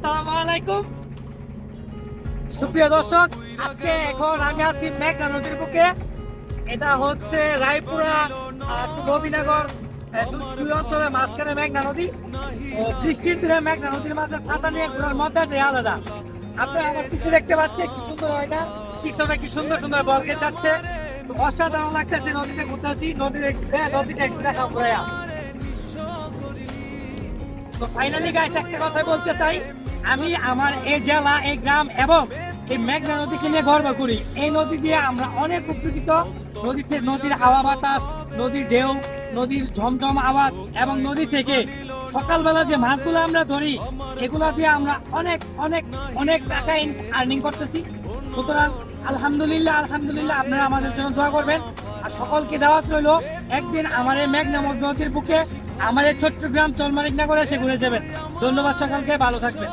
আসসালামু আলাইকুম সুপ্রিয় দর্শক, আজকে এখন আমি আছি মেঘনা নদীর বুকে। এটা হচ্ছে রায়পুরা নবীনগর দুই অঞ্চলের মাঝখানে মেঘনা নদী। বৃষ্টির দিনে মেঘনা নদীর মাঝে ছাতা নিয়ে ঘোরার মজাটাই আলাদা। আপনারা আমার পিছনে দেখতে পাচ্ছেন কি সুন্দর ওয়েদার, পিছনে কি সুন্দর সুন্দর বলকে যাচ্ছে। অসাধারণ লাগতেছে নদীতে ঘুরতেছি। নদীটা একটু দেখা ঘোরা। তো ফাইনালি গাইস, একটা কথা বলতে চাই, আমি আমার এই জেলা, এই গ্রাম এবং এই মেঘনা নদীকে নিয়ে গর্ব করি। এই নদী দিয়ে আমরা অনেক উপকৃত। নদীর হাওয়া বাতাস, নদীর ঢেউ, নদীর ঝমঝম আওয়াজ এবং নদী থেকে সকালবেলা যে মাছগুলো আমরা ধরি, এগুলো দিয়ে আমরা অনেক অনেক অনেক টাকা আর্নিং করতেছি। সুতরাং আলহামদুলিল্লাহ আলহামদুলিল্লাহ, আপনারা আমাদের জন্য দোয়া করবেন। আর সকলকে দাওয়াত রইল, একদিন আমার এই মেঘনা নদীর বুকে, আমার এই ছোট্ট গ্রাম চলমানিক নগরে এসে ঘুরে যাবেন। ধন্যবাদ, সকালকে ভালো থাকবেন।